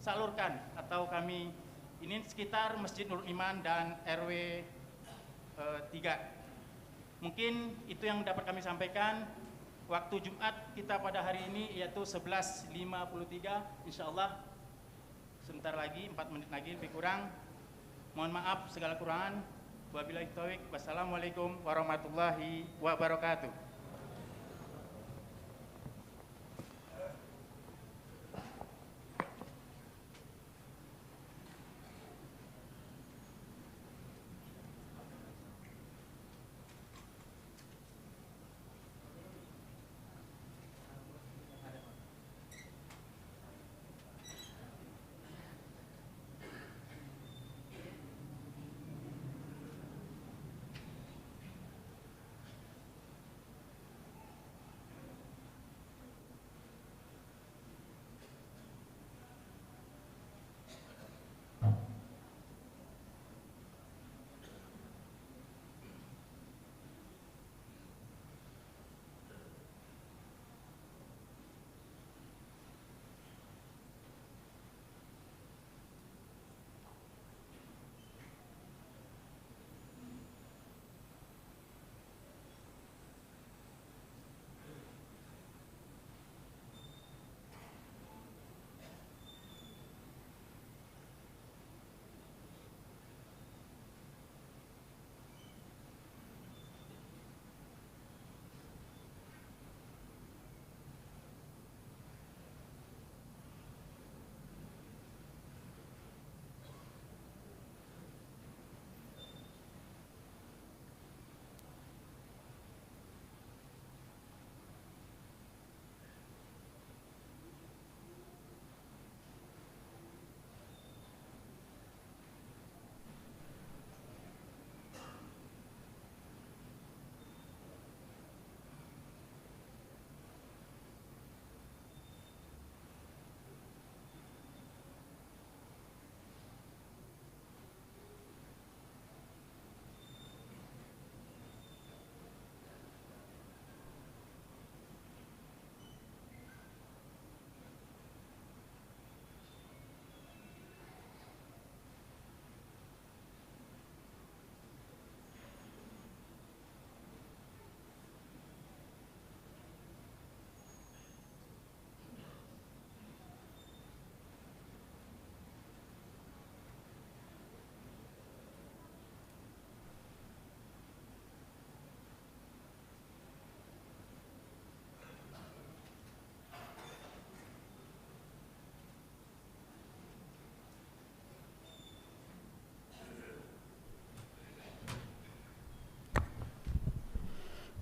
salurkan atau kami ini sekitar Masjid Nurul Iman dan RW 3. Mungkin itu yang dapat kami sampaikan. Waktu Jumat kita pada hari ini yaitu 11.53, insyaallah sebentar lagi, 4 menit lagi lebih kurang. Mohon maaf segala kurangan. Wabillahi taufiq. Wassalamualaikum warahmatullahi wabarakatuh.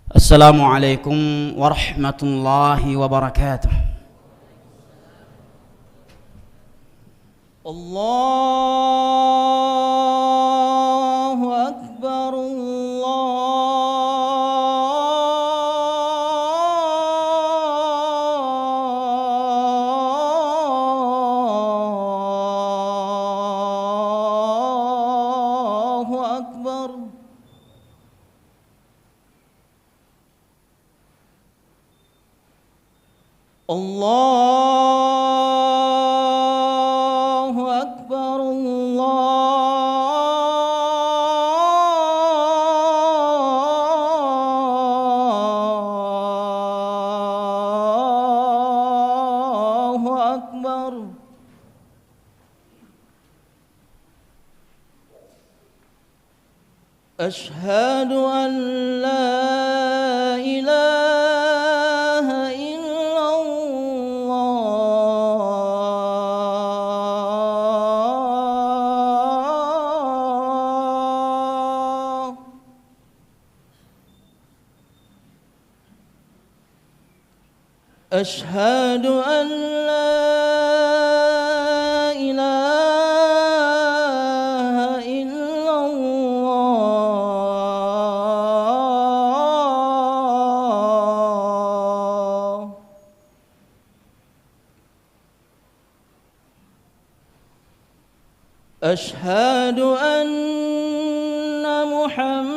Assalamualaikum warahmatullahi wabarakatuh. Allahu Akbar, Allahu Akbar. Allahu Akbar, Allahu Akbar. Asyhadu an la ilaha illallah. Asyhadu an la ilaha illallah. Asyhadu anna Muhammadar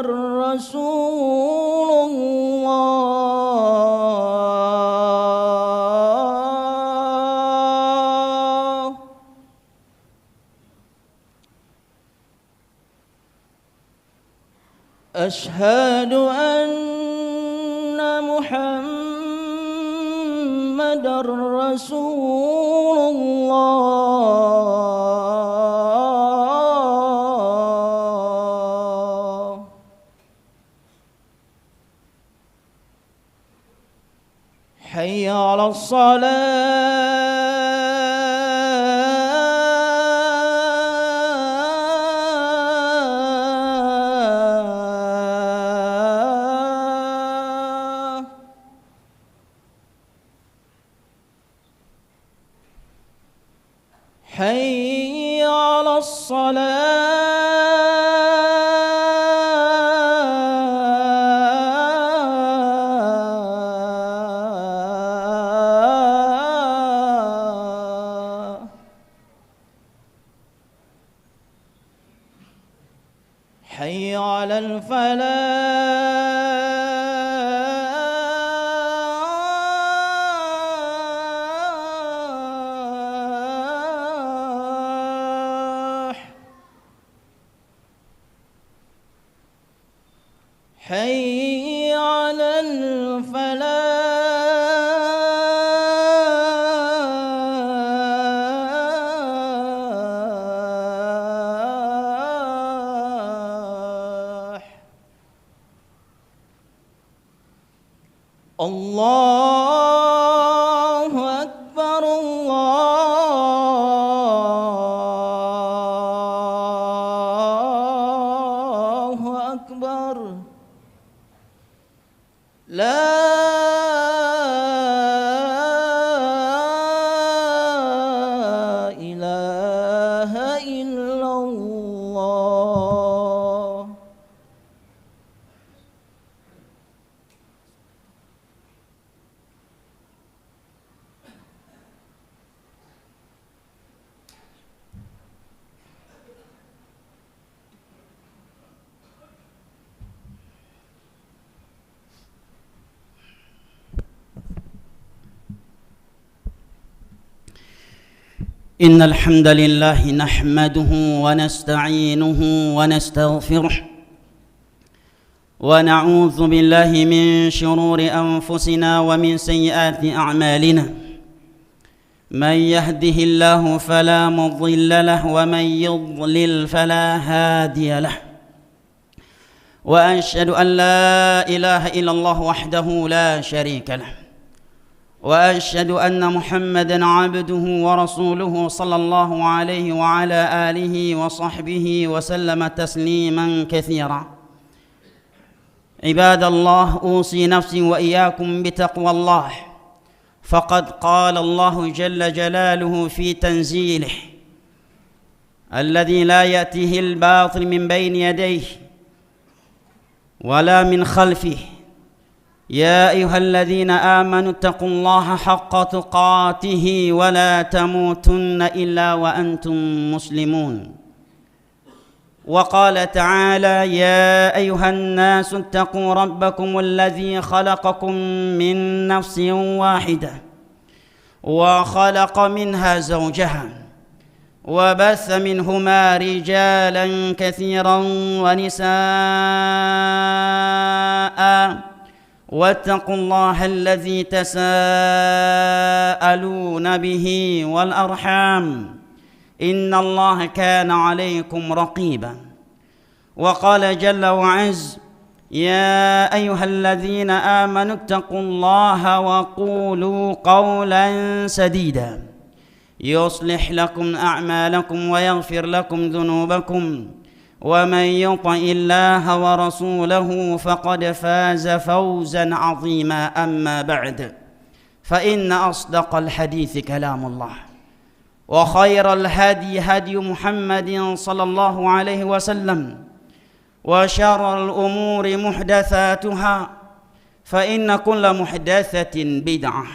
Rasulullah. أشهد أن محمدًا رسول الله. حي على الصلاة. حي على الصلاة. حي على الفلاح. حي على الفلاح. الله أكبر الله أكبر. لا إله إلا الله. إن الحمد لله نحمده ونستعينه ونستغفره ونعوذ بالله من شرور أنفسنا ومن سيئات أعمالنا. من يهده الله فلا مضل له ومن يضلل فلا هادي له. وأشهد أن لا إله إلا الله وحده لا شريك له، وأشهد أن محمدًا عبده ورسوله صلى الله عليه وعلى آله وصحبه وسلم تسليمًا كثيرًا. عباد الله، أوصي نفسي وإياكم بتقوى الله، فقد قال الله جل جلاله في تنزيله الذي لا يأتيه الباطل من بين يديه ولا من خلفه: يا أيها الذين آمنوا اتقوا الله حق تقاته ولا تموتن إلا وأنتم مسلمون. وقال تعالى: يا أيها الناس اتقوا ربكم الذي خلقكم من نفس واحدة وخلق منها زوجها وبث منهما رجالا كثيرا ونساء واتقوا الله الذي تساءلون به والأرحام إن الله كان عليكم رقيبا. وقال جل وعز: يا أيها الذين آمنوا اتقوا الله وقولوا قولا سديدا يصلح لكم أعمالكم ويغفر لكم ذنوبكم، ومن يطع الله ورسوله فقد فاز فوزا عظيما. أما بعد، فإن أصدق الحديث كلام الله، وخير الهدي هدي محمد صلى الله عليه وسلم، وشر الأمور محدثاتها، فإن كل محدثة بدعة،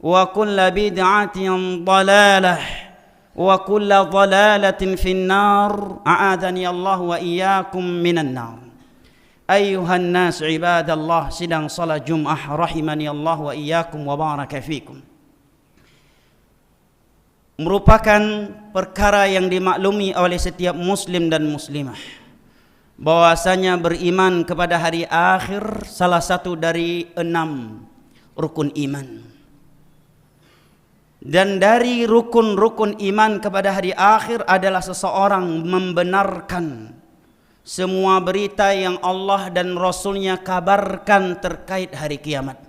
وكل بدعة ضلالة، وكل ضلالة في النار. أعاذني الله وإياكم من النار. أيها الناس عباد الله، sidang salat Jum'ah rahimani Allah wa iyyakum wa baraka fikum. Merupakan perkara yang dimaklumi oleh setiap muslim dan muslimah bahwasanya beriman kepada hari akhir salah satu dari 6 rukun iman. Dan dari rukun-rukun iman kepada hari akhir adalah seseorang membenarkan semua berita yang Allah dan Rasulnya kabarkan terkait hari kiamat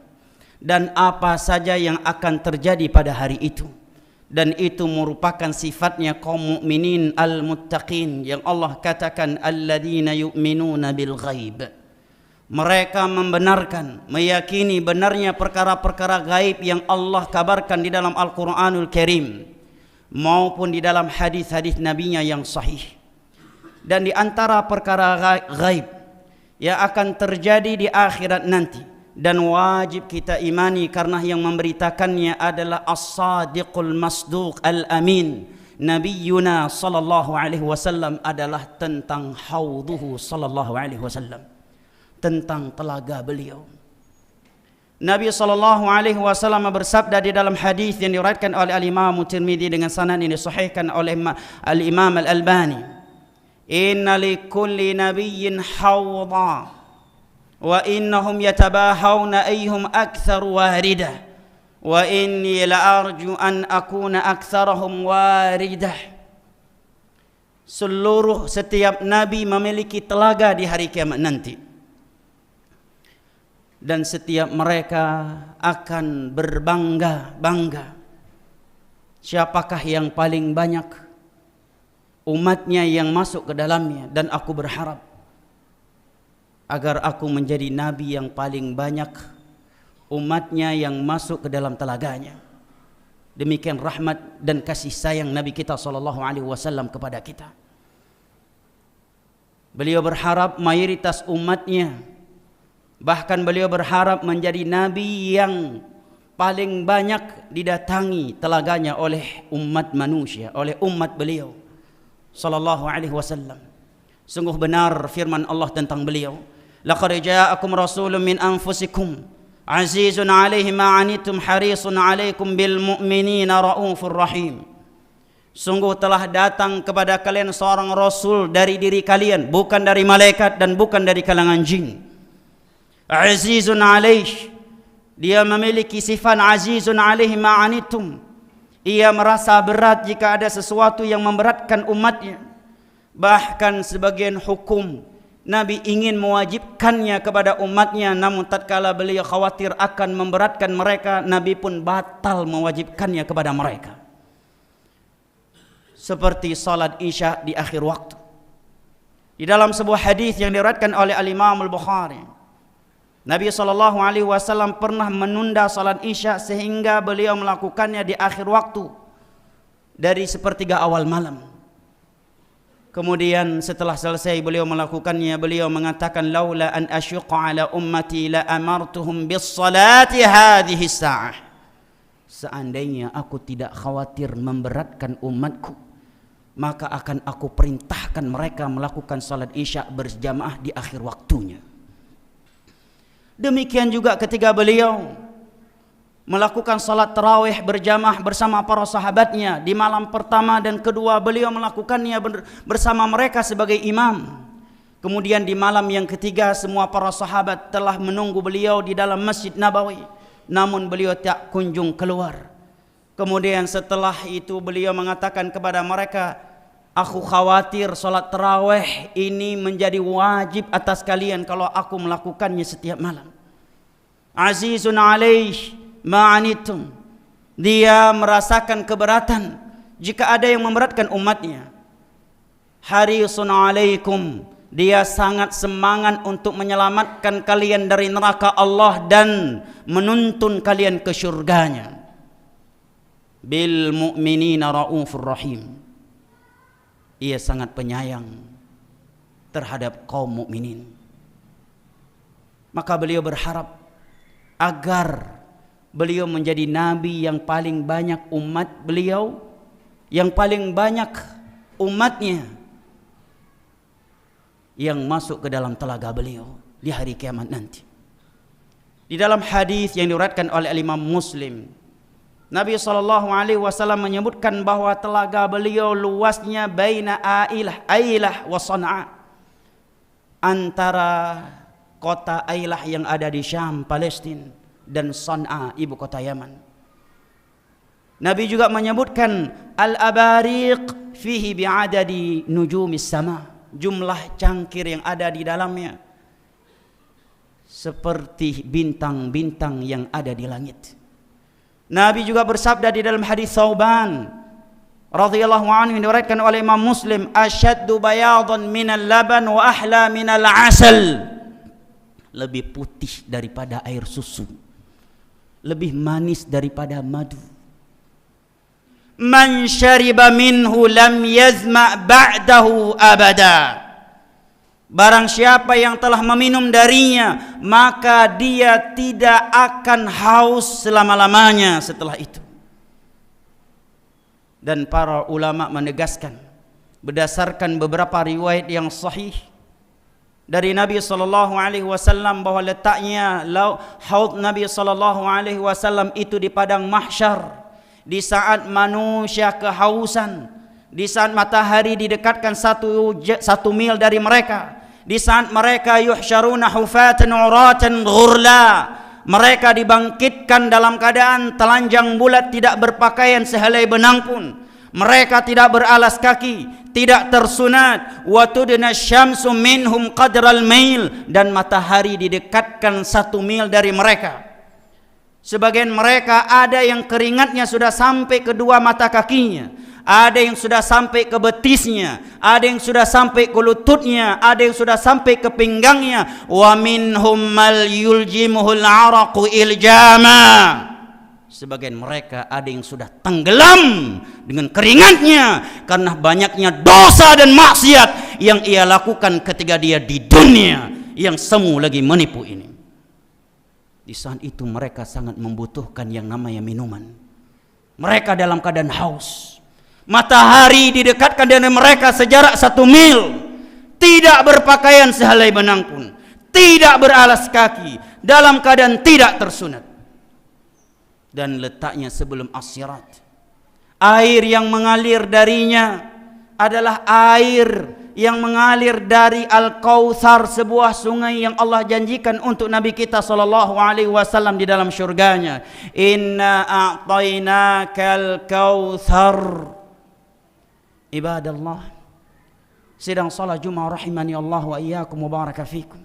dan apa saja yang akan terjadi pada hari itu. Dan itu merupakan sifatnya kaum mukminin al-muttaqin yang Allah katakan alladzina yu'minuna bil ghaib. Mereka membenarkan, meyakini benarnya perkara-perkara gaib yang Allah kabarkan di dalam Al-Quranul Karim maupun di dalam hadis-hadis Nabi-Nya yang sahih. Dan di antara perkara gaib yang akan terjadi di akhirat nanti dan wajib kita imani karena yang memberitakannya adalah As-Sadiqul Masduq Al-Amin Nabiyuna sallallahu alaihi wasallam adalah tentang haudhuhu sallallahu alaihi wasallam, tentang telaga beliau. Nabi sallallahu alaihi wasallam bersabda di dalam hadis yang diriwayatkan oleh Al-Imam Tirmidzi dengan sanad yang disahihkan oleh Al-Imam Al-Albani, inna likulli nabiyyin hawdha wa innahum yatabahawna ayyuhum akthar waridah wa inni la arju an akuna aktsarahum waridah. Setiap nabi memiliki telaga di hari kiamat nanti. Dan setiap mereka akan berbangga-bangga siapakah yang paling banyak umatnya yang masuk ke dalamnya, dan aku berharap agar aku menjadi nabi yang paling banyak umatnya yang masuk ke dalam telaganya. Demikian rahmat dan kasih sayang Nabi kita sallallahu alaihi wasallam kepada kita. Beliau berharap mayoritas umatnya, bahkan beliau berharap menjadi nabi yang paling banyak didatangi telaganya oleh umat manusia, oleh umat beliau sallallahu alaihi wasallam. Sungguh benar firman Allah tentang beliau, laqad ja'akum rasulun min anfusikum azizun 'alaihi ma 'anittum harisun 'alaikum bil mu'minina raufur rahim. Sungguh telah datang kepada kalian seorang rasul dari diri kalian, bukan dari malaikat dan bukan dari kalangan jin. Azizun 'alaihi, dia memiliki sifat azizun 'alaihi ma 'anittum. Ia merasa berat jika ada sesuatu yang memberatkan umatnya. Bahkan sebagian hukum Nabi ingin mewajibkannya kepada umatnya, namun tatkala beliau khawatir akan memberatkan mereka, Nabi pun batal mewajibkannya kepada mereka. Seperti salat Isya di akhir waktu. Di dalam sebuah hadis yang diriwayatkan oleh Al-Imam Al-Bukhari, Nabi SAW pernah menunda salat Isya sehingga beliau melakukannya di akhir waktu dari sepertiga awal malam. Kemudian setelah selesai beliau melakukannya, beliau mengatakan, laula an asyqa ala ummati la amartuhum bis salati hadhihi sa'ah. Seandainya aku tidak khawatir memberatkan umatku, maka akan aku perintahkan mereka melakukan salat Isya berjamaah di akhir waktunya. Demikian juga ketika beliau melakukan salat tarawih berjamaah bersama para sahabatnya di malam pertama dan kedua, beliau melakukannya bersama mereka sebagai imam. Kemudian di malam yang ketiga semua para sahabat telah menunggu beliau di dalam Masjid Nabawi, namun beliau tak kunjung keluar. Kemudian setelah itu beliau mengatakan kepada mereka, aku khawatir salat tarawih ini menjadi wajib atas kalian kalau aku melakukannya setiap malam. Azizun 'alaihi ma'anitum, dia merasakan keberatan jika ada yang memberatkan umatnya. Harisun 'alaikum, dia sangat semangat untuk menyelamatkan kalian dari neraka Allah dan menuntun kalian ke syurganya. Bil mu'minina raufur rahim, ia sangat penyayang terhadap kaum mukminin. Maka beliau berharap agar beliau menjadi nabi yang paling banyak umat beliau, yang paling banyak umatnya yang masuk ke dalam telaga beliau di hari kiamat nanti. Di dalam hadis yang diriwayatkan oleh Imam Muslim, Nabi SAW menyebutkan bahwa telaga beliau luasnya baina Ailah wa Sana'a, antara kota Ailah yang ada di Syam, Palestina, dan San'a, ibu kota Yaman. Nabi juga menyebutkan al-abariq fihi bi'adadi nujumis sama, jumlah cangkir yang ada di dalamnya seperti bintang-bintang yang ada di langit. Nabi juga bersabda di dalam hadis Thauban radhiyallahu anhu yang diriwayatkan oleh Imam Muslim, asyaddu bayadan minal laban wa ahla minal asal, lebih putih daripada air susu, lebih manis daripada madu. Man syariba minhu lam yazma ba'dahu abada, barang siapa yang telah meminum darinya maka dia tidak akan haus selama-lamanya setelah itu. Dan para ulama menegaskan berdasarkan beberapa riwayat yang sahih dari Nabi SAW bahwa letaknya haud Nabi SAW itu di padang mahsyar, di saat manusia kehausan, di saat matahari didekatkan satu mil dari mereka, di saat mereka yuhsyaruna hufatan uratan ghurla, mereka dibangkitkan dalam keadaan telanjang bulat, tidak berpakaian sehelai benang pun. Mereka tidak beralas kaki, tidak tersunat. Wa tudna syamsu minhum qadral mail, dan matahari didekatkan 1 mil dari mereka. Sebagian mereka ada yang keringatnya sudah sampai kedua mata kakinya, ada yang sudah sampai ke betisnya, ada yang sudah sampai ke lututnya, ada yang sudah sampai ke pinggangnya. Wa minhum mal yuljimuhul araqu iljama, sebagian mereka ada yang sudah tenggelam dengan keringatnya karena banyaknya dosa dan maksiat yang ia lakukan ketika dia di dunia yang semu lagi menipu ini. Di saat itu mereka sangat membutuhkan yang namanya minuman. Mereka dalam keadaan haus. Matahari didekatkan dari mereka sejarak 1 mil, tidak berpakaian sehelai benang pun, tidak beralas kaki, dalam keadaan tidak tersunat. Dan letaknya sebelum as-sirat, air yang mengalir darinya adalah air yang mengalir dari Al-Kautsar, sebuah sungai yang Allah janjikan untuk Nabi kita SAW di dalam syurganya. Inna a'tainakal kautsar. Ibadallah, sidang salat Jumat rahimani Allah wa iyyakum mubaraka fikum.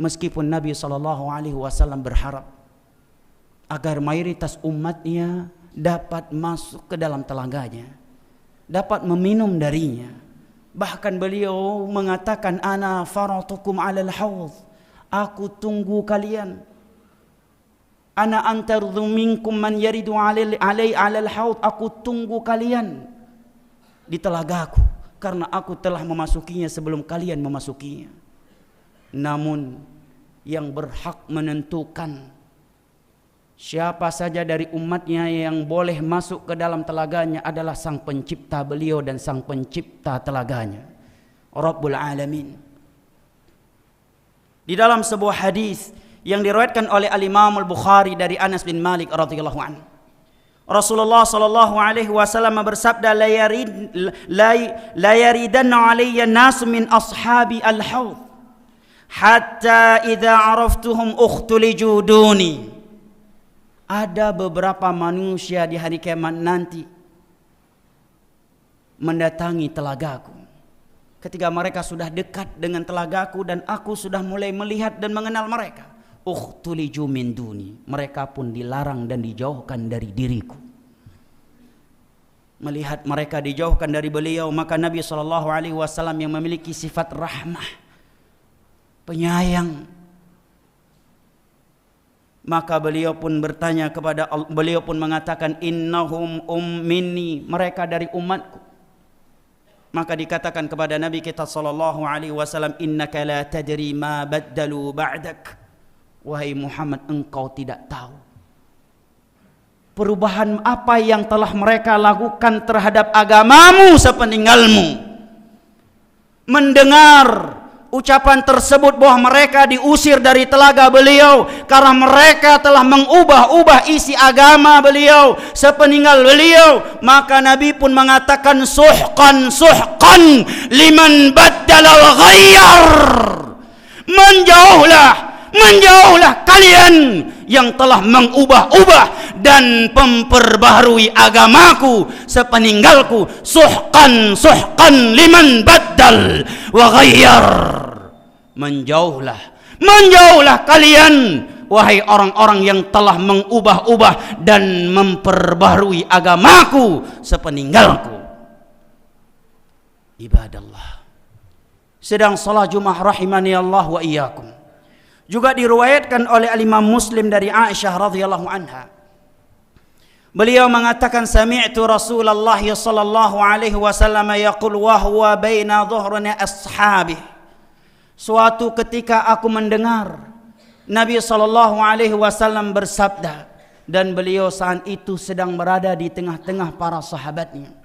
Meskipun Nabi SAW berharap agar mayoritas umatnya dapat masuk ke dalam telaganya, dapat meminum darinya. Bahkan beliau mengatakan, ana faratukum alal haud, aku tunggu kalian. Ana antarzu minkum man yaridu alai alal haud, aku tunggu kalian di telagaku karena aku telah memasukinya sebelum kalian memasukinya. Namun yang berhak menentukan siapa saja dari umatnya yang boleh masuk ke dalam telaganya adalah Sang Pencipta beliau dan Sang Pencipta telaganya, Rabbul Alamin. Di dalam sebuah hadis yang diriwayatkan oleh Al-Imam Al-Bukhari dari Anas bin Malik radhiyallahu anhu, Rasulullah sallallahu alaihi wasallam bersabda, la yaridanna alayya nas min ashabi al-haud hatta idza araftuhum ukhtuliju duni. Ada beberapa manusia di hari kiamat nanti mendatangi telagaku. Ketika mereka sudah dekat dengan telagaku dan aku sudah mulai melihat dan mengenal mereka, ukhtuliju min duni, mereka pun dilarang dan dijauhkan dari diriku. Melihat mereka dijauhkan dari beliau, maka Nabi SAW yang memiliki sifat rahmah, penyayang, maka beliau pun bertanya kepada Allah, beliau pun mengatakan, innahum minni, mereka dari umatku. Maka dikatakan kepada Nabi kita SAW, innaka la tadri ma baddalu ba'dak. Wahai Muhammad, engkau tidak tahu perubahan apa yang telah mereka lakukan terhadap agamamu sepeninggalmu. Mendengar ucapan tersebut bahwa mereka diusir dari telaga beliau karena mereka telah mengubah-ubah isi agama beliau sepeninggal beliau, maka Nabi pun mengatakan suhqan suhqan liman baddala wa ghayyar. Menjauhlah kalian yang telah mengubah-ubah dan memperbaharui agamaku sepeninggalku. Suhqan suhqan liman baddal wa ghayyar. Menjauhlah kalian wahai orang-orang yang telah mengubah-ubah dan memperbaharui agamaku sepeninggalku. Ibadallah, sedang salat Jumat rahimani Allah wa iyyakum, juga diriwayatkan oleh Imam Muslim dari Aisyah radhiyallahu anha. Beliau mengatakan sami'tu Rasulullah sallallahu alaihi wasallam yaqul wa huwa baina dhuhrina ashabi. Suatu ketika aku mendengar Nabi sallallahu alaihi wasallam bersabda, dan beliau saat itu sedang berada di tengah-tengah para sahabatnya.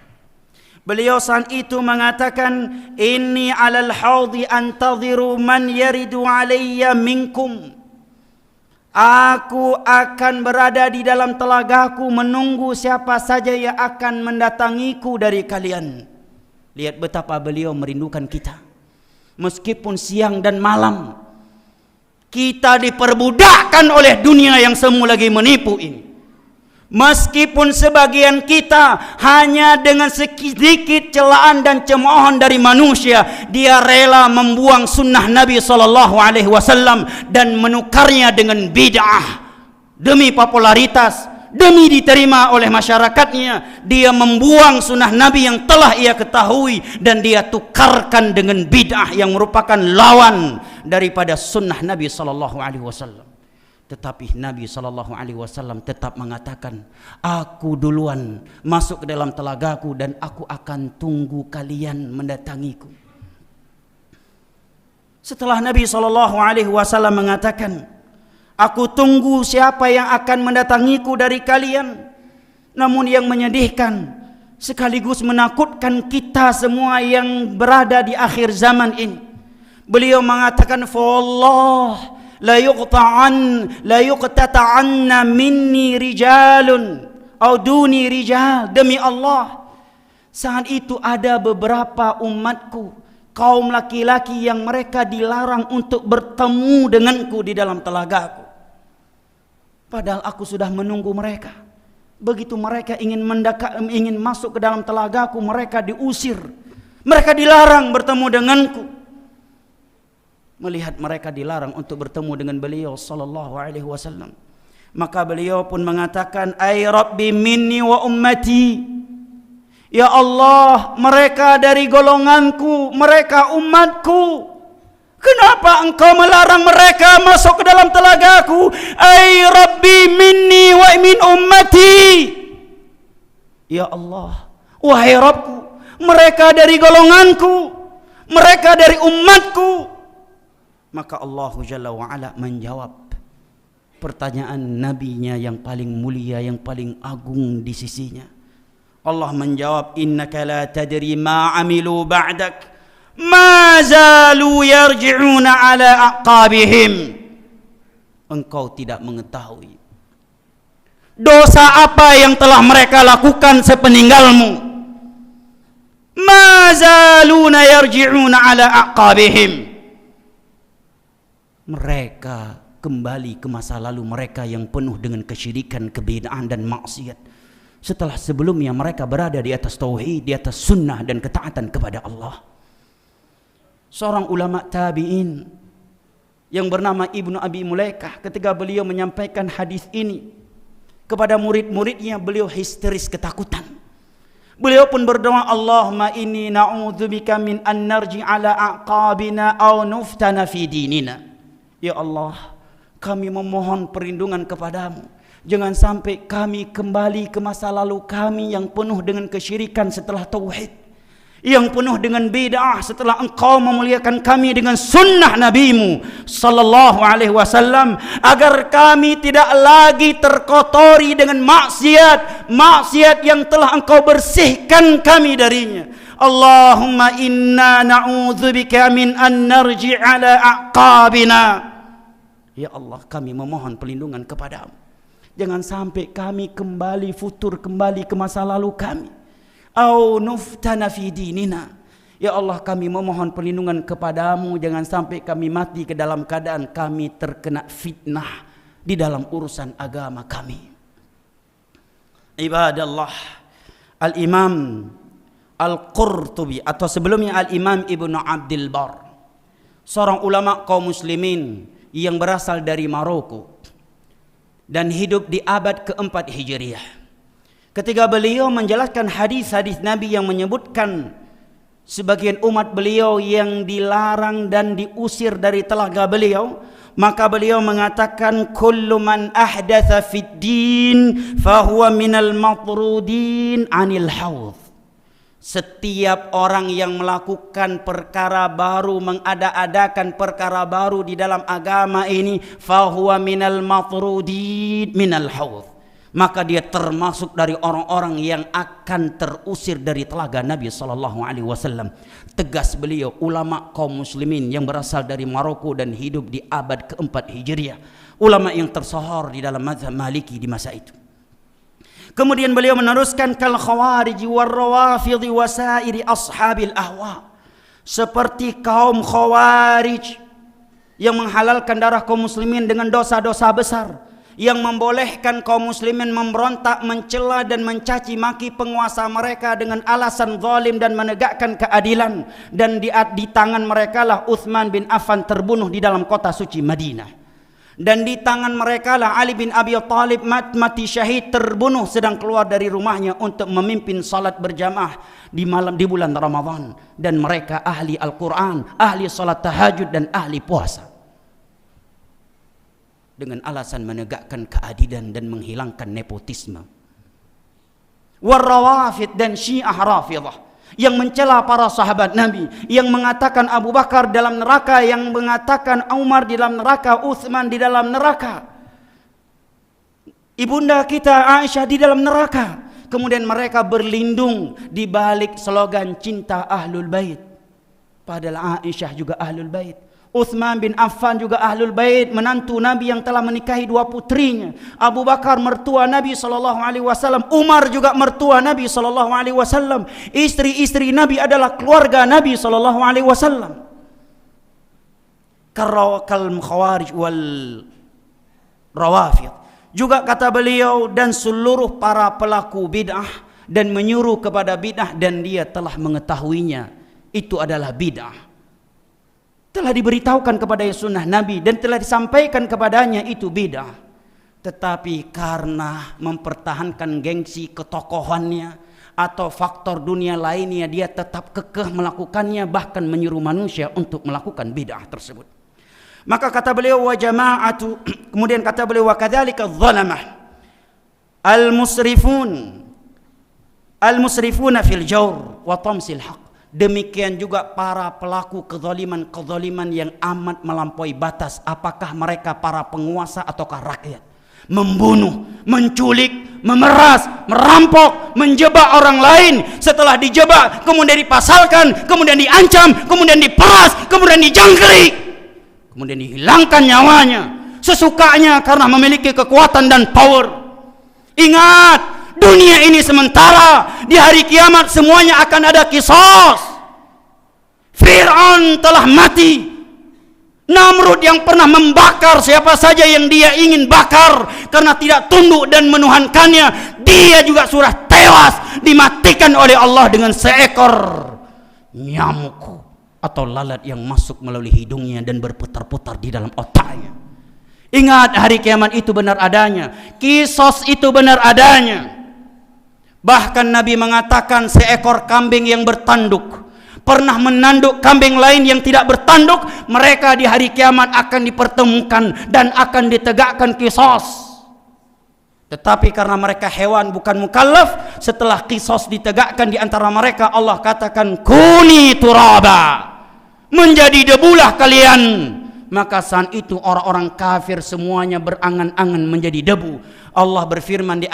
Beliau saat itu mengatakan, inni alal haudi antadhiru man yaridu alayya minkum. Aku akan berada di dalam telagaku menunggu siapa saja yang akan mendatangiku dari kalian. Lihat betapa beliau merindukan kita. Meskipun siang dan malam kita diperbudakkan oleh dunia yang semu lagi menipu ini. Meskipun sebagian kita hanya dengan sedikit celaan dan cemoohan dari manusia, dia rela membuang sunnah Nabi SAW dan menukarnya dengan bid'ah demi popularitas, demi diterima oleh masyarakatnya. Dia membuang sunnah Nabi yang telah ia ketahui dan dia tukarkan dengan bid'ah yang merupakan lawan daripada sunnah Nabi SAW. Tetapi Nabi SAW tetap mengatakan, aku duluan masuk ke dalam telagaku dan aku akan tunggu kalian mendatangiku. Setelah Nabi SAW mengatakan, aku tunggu siapa yang akan mendatangiku dari kalian, namun yang menyedihkan sekaligus menakutkan kita semua yang berada di akhir zaman ini, beliau mengatakan, "Fallah la yuqtata'anna minni rijalun au duni rijal." Demi Allah, saat itu ada beberapa umatku, kaum laki-laki yang mereka dilarang untuk bertemu denganku di dalam telagaku. Padahal aku sudah menunggu mereka. Begitu mereka ingin masuk ke dalam telagaku, mereka diusir. Mereka dilarang bertemu denganku. Melihat mereka dilarang untuk bertemu dengan beliau sallallahu alaihi wasallam, maka beliau pun mengatakan, ay rabbi minni wa ummati. Ya Allah, mereka dari golonganku, mereka umatku, kenapa engkau melarang mereka masuk ke dalam telagaku? Ay rabbi minni wa min ummati. Ya Allah, wahai Rabbku, mereka dari golonganku, mereka dari umatku. Maka Allah Jalla wa'ala menjawab pertanyaan nabinya yang paling mulia, yang paling agung di sisinya. Allah menjawab, innaka la tadri ma amilu ba'dak ma zalu yarji'una ala aqabihim. Engkau tidak mengetahui dosa apa yang telah mereka lakukan sepeninggalmu. Ma zaluna yarji'una ala aqabihim. Mereka kembali ke masa lalu mereka yang penuh dengan kesyirikan, kebid'ahan dan maksiat, setelah sebelumnya mereka berada di atas tauhid, di atas sunnah dan ketaatan kepada Allah. Seorang ulama tabi'in yang bernama Ibnu Abi Mulaikah, ketika beliau menyampaikan hadis ini kepada murid-muridnya, beliau histeris ketakutan. Beliau pun berdoa, Allahumma inni na'udzubika min an narji ala aqabina aw nuftana fi dinina. Ya Allah, kami memohon perlindungan kepadamu, jangan sampai kami kembali ke masa lalu kami yang penuh dengan kesyirikan setelah tauhid, yang penuh dengan bid'ah setelah engkau memuliakan kami dengan sunnah nabimu sallallahu alaihi wasallam, agar kami tidak lagi terkotori dengan maksiat yang telah engkau bersihkan kami darinya. Allahumma inna na'udzubika min an narji' ala aqabina. Ya Allah, kami memohon perlindungan kepadamu. Jangan sampai kami kembali futur kembali ke masa lalu kami. Au nuftana fi dinina. Ya Allah, kami memohon perlindungan kepadamu. Jangan sampai kami mati ke dalam keadaan kami terkena fitnah di dalam urusan agama kami. Ibadallah, Al-Imam Al-Qurtubi atau sebelumnya Al-Imam Ibnu Abdul Bar, seorang ulama kaum muslimin yang berasal dari Maroko dan hidup di abad keempat Hijriah. Ketika beliau menjelaskan hadis-hadis Nabi yang menyebutkan sebagian umat beliau yang dilarang dan diusir dari telaga beliau, maka beliau mengatakan kullu man ahdatsa fid din fahuwa minal matrudin 'anil haudh. Setiap orang yang melakukan perkara baru, mengada-adakan perkara baru di dalam agama ini, fahuwa minal matrudin minal haudh, maka dia termasuk dari orang-orang yang akan terusir dari telaga Nabi SAW. Tegas beliau, ulama kaum muslimin yang berasal dari Maroko dan hidup di abad keempat Hijriah, ulama yang tersohor di dalam mazhab Maliki di masa itu. Kemudian beliau meneruskan kal khawarij war rawafidh wa sairi ashabil ahwa, seperti kaum khawarij yang menghalalkan darah kaum muslimin dengan dosa-dosa besar, yang membolehkan kaum muslimin memberontak, mencela dan mencaci maki penguasa mereka dengan alasan zalim dan menegakkan keadilan, dan di tangan mereka lah Utsman bin Affan terbunuh di dalam kota suci Madinah. Dan di tangan mereka lah Ali bin Abi Thalib mati syahid terbunuh sedang keluar dari rumahnya untuk memimpin salat berjamaah di bulan Ramadan. Dan mereka ahli Al-Quran, ahli salat tahajud dan ahli puasa, dengan alasan menegakkan keadilan dan menghilangkan nepotisme. Warrawafid dan Syiah Rafidah yang mencela para sahabat Nabi, yang mengatakan Abu Bakar dalam neraka, yang mengatakan Umar di dalam neraka, Utsman di dalam neraka, ibunda kita Aisyah di dalam neraka. Kemudian mereka berlindung di balik slogan cinta Ahlul Bait, padahal Aisyah juga Ahlul Bait, Utsman bin Affan juga Ahlul Bait, menantu Nabi yang telah menikahi dua putrinya. Abu Bakar mertua Nabi SAW, Umar juga mertua Nabi SAW. Istri-istri Nabi adalah keluarga Nabi SAW. Kal khawarij wal rawafid. Juga kata beliau, dan seluruh para pelaku bid'ah dan menyuruh kepada bid'ah dan dia telah mengetahuinya itu adalah bid'ah, telah diberitahukan kepada sunnah Nabi dan telah disampaikan kepadanya itu bid'ah, tetapi karena mempertahankan gengsi ketokohannya atau faktor dunia lainnya, dia tetap kekeh melakukannya, bahkan menyuruh manusia untuk melakukan bid'ah tersebut. Maka kata beliau wa jama'atu, kemudian kata beliau wa kadzalika adh-dhalamah al-musrifuna fil jawr wa tamsil haqq. Demikian juga para pelaku kezaliman yang amat melampaui batas, apakah mereka para penguasa ataukah rakyat. Membunuh, menculik, memeras, merampok, menjebak orang lain, setelah dijebak kemudian dipasalkan, kemudian diancam, kemudian diperas, kemudian dijangkrik, kemudian dihilangkan nyawanya sesukanya karena memiliki kekuatan dan power. Ingat, dunia ini sementara, di hari kiamat semuanya akan ada kisos. Fir'aun telah mati, Namrud yang pernah membakar siapa saja yang dia ingin bakar karena tidak tunduk dan menuhankannya, dia juga sudah tewas, dimatikan oleh Allah dengan seekor nyamuk atau lalat yang masuk melalui hidungnya dan berputar-putar di dalam otaknya. Ingat, hari kiamat itu benar adanya, kisos itu benar adanya. Bahkan Nabi mengatakan seekor kambing yang bertanduk pernah menanduk kambing lain yang tidak bertanduk, mereka di hari kiamat akan dipertemukan dan akan ditegakkan kisos. Tetapi karena mereka hewan bukan mukallaf, setelah kisos ditegakkan di antara mereka, Allah katakan kuni turaba, menjadi debulah kalian, maka saat itu orang-orang kafir semuanya berangan-angan menjadi debu. Allah berfirman di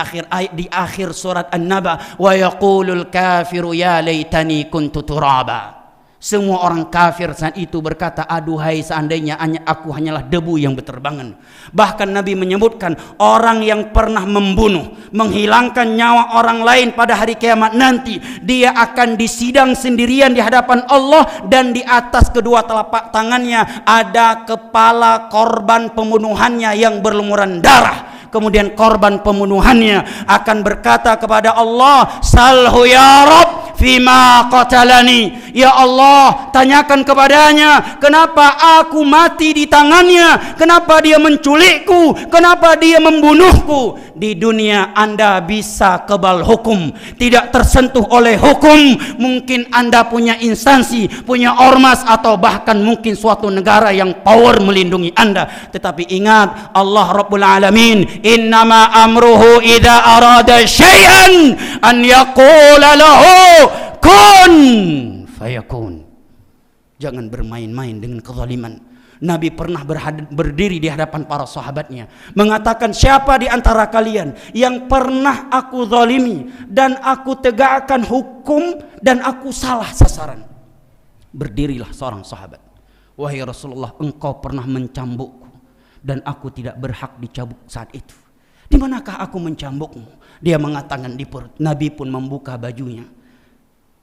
akhir surat An-Naba, wa yaqulul kafiru ya laitani kuntu turaba. Semua orang kafir saat itu berkata, aduhai seandainya aku hanyalah debu yang berterbangan. Bahkan Nabi menyebutkan orang yang pernah membunuh, menghilangkan nyawa orang lain pada hari kiamat nanti, dia akan disidang sendirian di hadapan Allah, dan di atas kedua telapak tangannya ada kepala korban pembunuhannya yang berlumuran darah. Kemudian korban pembunuhannya akan berkata kepada Allah, salhu ya Rabb fima qatalani. Ya Allah, tanyakan kepadanya, kenapa aku mati di tangannya? Kenapa dia menculikku? Kenapa dia membunuhku? Di dunia Anda bisa kebal hukum, tidak tersentuh oleh hukum. Mungkin Anda punya instansi, punya ormas, atau bahkan mungkin suatu negara yang power melindungi Anda. Tetapi ingat, Allah Rabbul Alamin, innama amruhu idza arada syai'an an yaqula lahu kun fayakun. Jangan bermain-main dengan kezaliman. Nabi pernah berdiri di hadapan para sahabatnya, mengatakan, siapa di antara kalian yang pernah aku zalimi dan aku tegakkan hukum dan aku salah sasaran? Berdirilah seorang sahabat, wahai Rasulullah, engkau pernah mencambukku dan aku tidak berhak dicambuk saat itu. Di manakah aku mencambukmu? Dia mengatakan di perut. Nabi pun membuka bajunya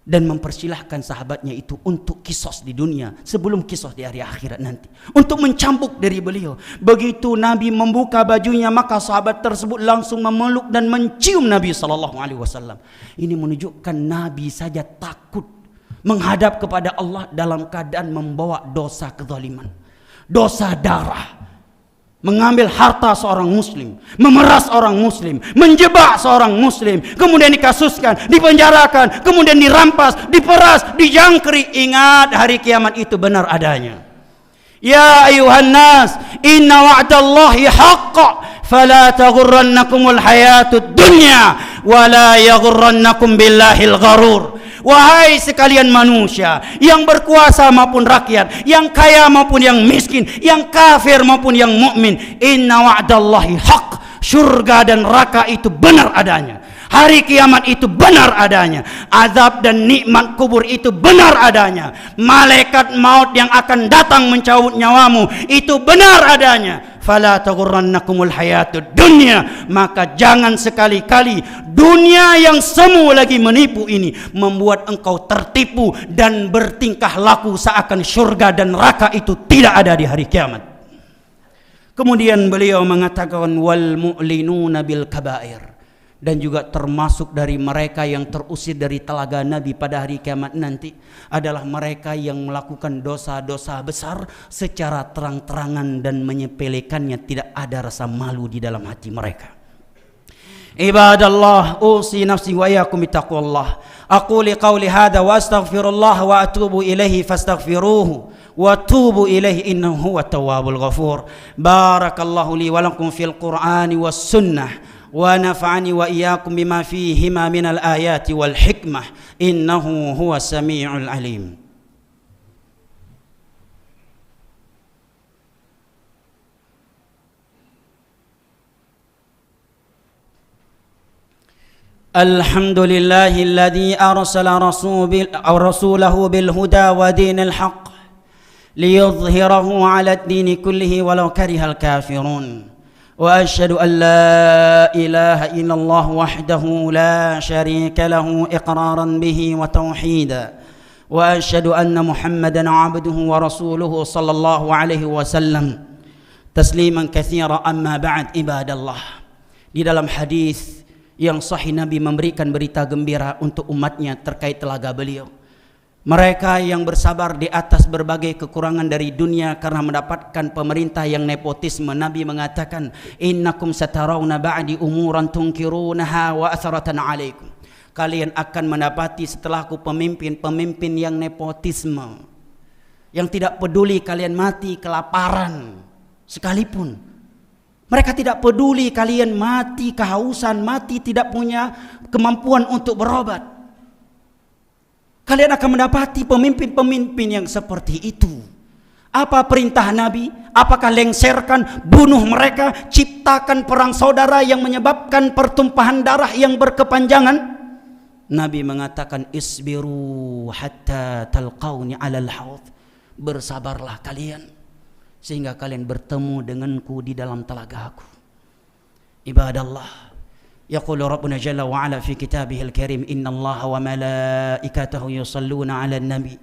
dan mempersilahkan sahabatnya itu untuk kisos di dunia sebelum kisos di hari akhirat nanti, untuk mencambuk dari beliau. Begitu Nabi membuka bajunya, maka sahabat tersebut langsung memeluk dan mencium Nabi SAW. Ini menunjukkan Nabi saja takut menghadap kepada Allah dalam keadaan membawa dosa kezaliman, dosa darah, mengambil harta seorang muslim, memeras orang muslim, menjebak seorang muslim, kemudian dikasuskan, dipenjarakan, kemudian dirampas, diperas, dijangkrik. Ingat, hari kiamat itu benar adanya. Ya ayuhan nas, inna wa'dallahi haqqa, fala taghurrannakumul hayatud dunya, wala yaghurrannakum billahil gharur. Wahai sekalian manusia, yang berkuasa maupun rakyat, yang kaya maupun yang miskin, yang kafir maupun yang mukmin, inna wa'dallahi haq. Surga dan neraka itu benar adanya. Hari kiamat itu benar adanya. Azab dan nikmat kubur itu benar adanya. Malaikat maut yang akan datang mencabut nyawamu itu benar adanya. Fala taghurrannakumul hayatud dunya, maka jangan sekali-kali dunia yang semu lagi menipu ini membuat engkau tertipu dan bertingkah laku seakan surga dan neraka itu tidak ada di hari kiamat. Kemudian beliau mengatakan wal mu'linuna bil kabair, dan juga termasuk dari mereka yang terusir dari telaga Nabi pada hari kiamat nanti adalah mereka yang melakukan dosa-dosa besar secara terang-terangan dan menyepelekannya, tidak ada rasa malu di dalam hati mereka. Ibadallah, usi nafsi wa iyyakum bittaqwallah. Aqulu qawli hadza wa astaghfirullah wa atubu ilaihi fastaghfiruhu wa tubu ilaihi innahu huwat tawwabul ghafur. Barakallahu li wa lakum fil Qur'ani was sunnah ونفعني وإياكم بما فيهما من الآيات والحكمة إنه هو السميع العليم. الحمد لله الذي أرسل رسوله بالهدى ودين الحق ليظهره على الدين كله ولو كره الكافرون. وأشهد أن لا إله إلا الله وحده لا شريك له إقرارا به وتوحيدا وأشهد أن محمدا عبده ورسوله صلى الله عليه وسلم تسليما كثيرا. أما بعد عباد الله. Di dalam hadis yang sahih Nabi memberikan berita gembira untuk umatnya terkait telaga beliau. Mereka yang bersabar di atas berbagai kekurangan dari dunia karena mendapatkan pemerintah yang nepotisme. Nabi mengatakan, innakum satarawna ba'di umuran tunkirunaha wa atharatan alaikum. Kalian akan mendapati setelahku pemimpin-pemimpin yang nepotisme, yang tidak peduli kalian mati kelaparan sekalipun. Mereka tidak peduli kalian mati kehausan, mati tidak punya kemampuan untuk berobat. Kalian akan mendapati pemimpin-pemimpin yang seperti itu. Apa perintah Nabi? Apakah lengserkan, bunuh mereka, ciptakan perang saudara yang menyebabkan pertumpahan darah yang berkepanjangan? Nabi mengatakan, isbiru hatta talqauni alal haud. Bersabarlah kalian sehingga kalian bertemu denganku di dalam telagaku. Ibadallah, yaqulu Rabbuna Jalla wa Ala fi kitabihil karim, innallaha wa malaikatahu yusalluna 'alan nabi.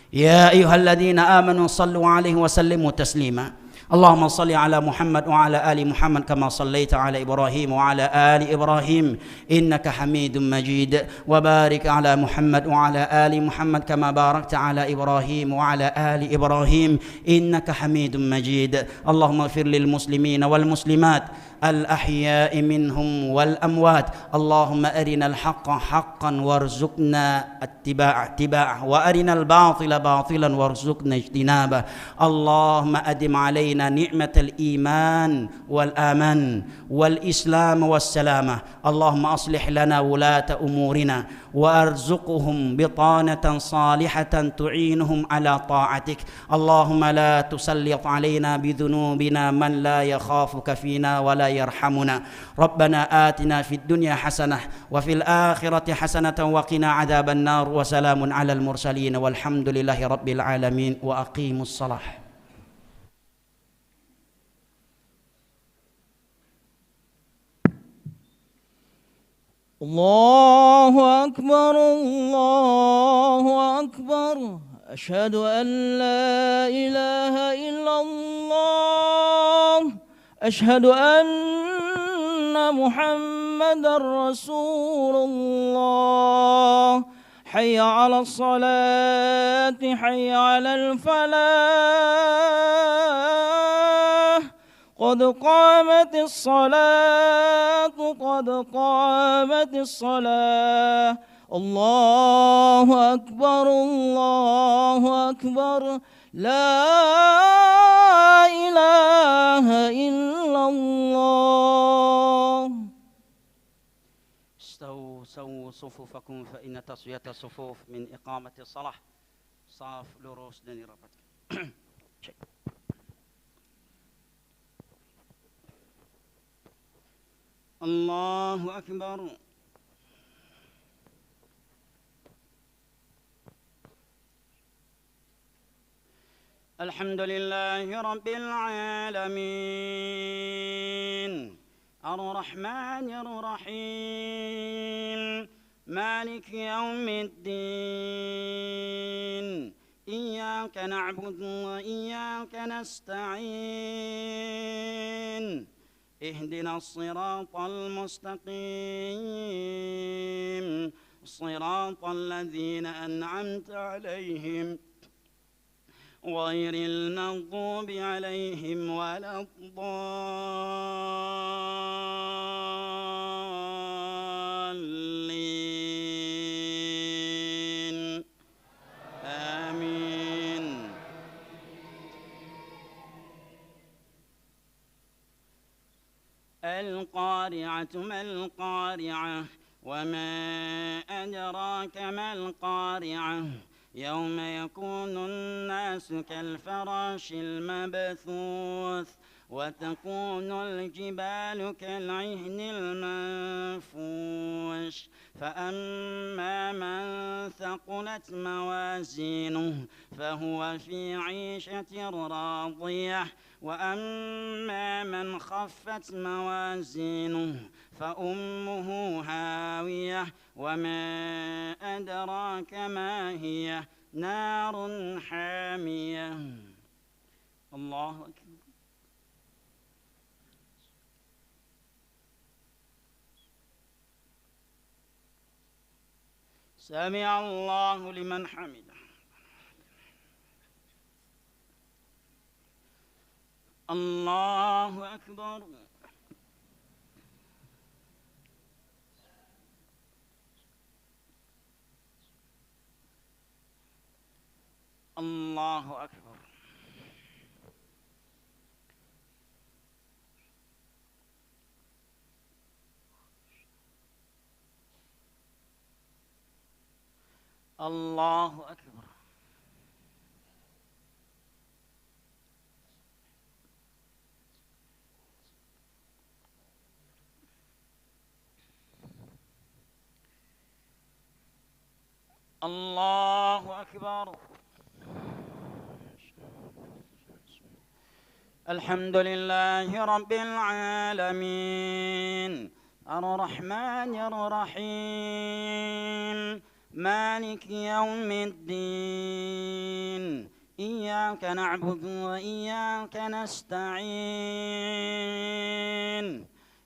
يا أيها الذين آمنوا صلوا عليه وسلموا تسليما اللهم صل على محمد وعلى آل محمد كما صليت على إبراهيم وعلى آل إبراهيم إنك حميد مجيد وبارك على محمد وعلى آل محمد كما باركت على إبراهيم وعلى آل إبراهيم إنك حميد مجيد اللهم اغفر للمسلمين والمسلمات الأحياء منهم والأموات اللهم أرنا الحق حقا وارزقنا اتباعه وأرنا الباطل باطلا وارزقنا اجتنابه اللهم أدم علينا نعمة الإيمان والآمن والإسلام والسلامة اللهم أصلح لنا ولاة أمورنا وارزقهم بطانة صالحة تعينهم على طاعتك اللهم لا تسلط علينا بذنوبنا من لا يخافك فينا ولا يرحمنا ربنا آتنا في الدنيا حسنة وفي الآخرة حسنة وقنا عذاب النار وسلام على المرسلين والحمد لله رب العالمين وأقيموا الصلاة الله أكبر الله أكبر أشهد أن لا إله إلا الله أشهد أن محمدا رسول الله حي على الصلاة حي على الفلاح قد قامت الصلاة قد قامت الصلاة الله أكبر الله أكبر لا إله إلا الله استووا سووا صفوفكم فإن تسوية الصفوف من إقامة الصلاة صاف لروس دني ربط الله أكبر الحمد لله رب العالمين الرحمن الرحيم مالك يوم الدين إياك نعبد وإياك نستعين اهدنا الصراط المستقيم صراط الذين أنعمت عليهم غير المغضوب عليهم ولا الضالين آمين القارعة ما القارعة وما أدراك ما القارعة يوم يكون الناس كالفراش المبثوث وتكون الجبال كالعهن المنفوش فأما من ثقلت موازينه فهو في عيشة راضية وأما من خفت موازينه فأمه هاوية وما أدراك ما هي نار حامية الله أكبر سمع الله لمن حمده الله أكبر الله أكبر الله أكبر الله أكبر. الحمد لله رب العالمين الرحمن الرحيم مالك يوم الدين إياك نعبد وإياك نستعين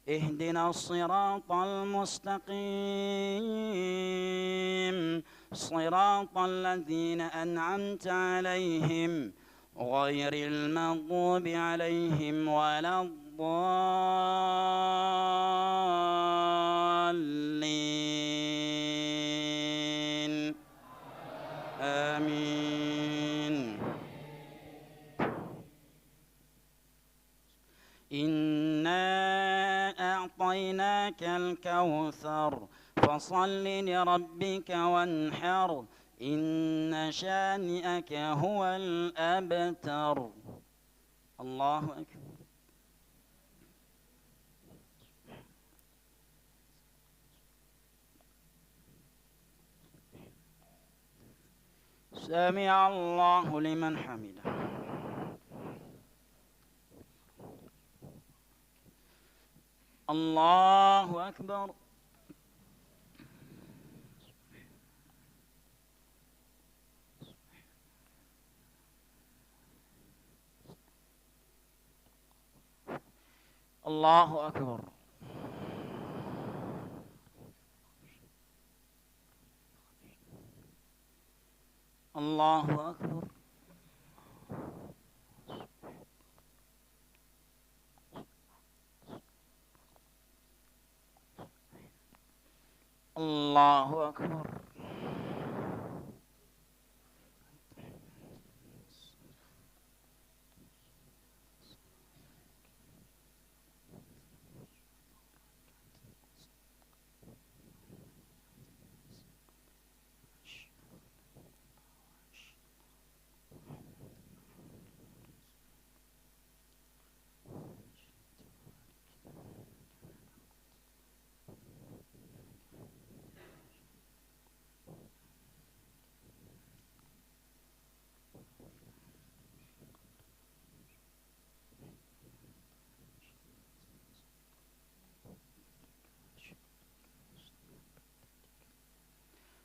اهدنا الصراط المستقيم صراط الذين أنعمت عليهم غير المغضوب عليهم ولا الضالين آمين. إنا أعطيناك الكوثر فصل لربك وانحر إن شانئك هو الأبتر. الله أكبر. سمع الله لمن حمده. الله أكبر. الله أكبر. الله أكبر. الله أكبر.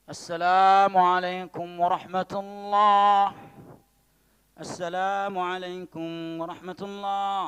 السلام عليكم ورحمة الله. السلام عليكم ورحمة الله.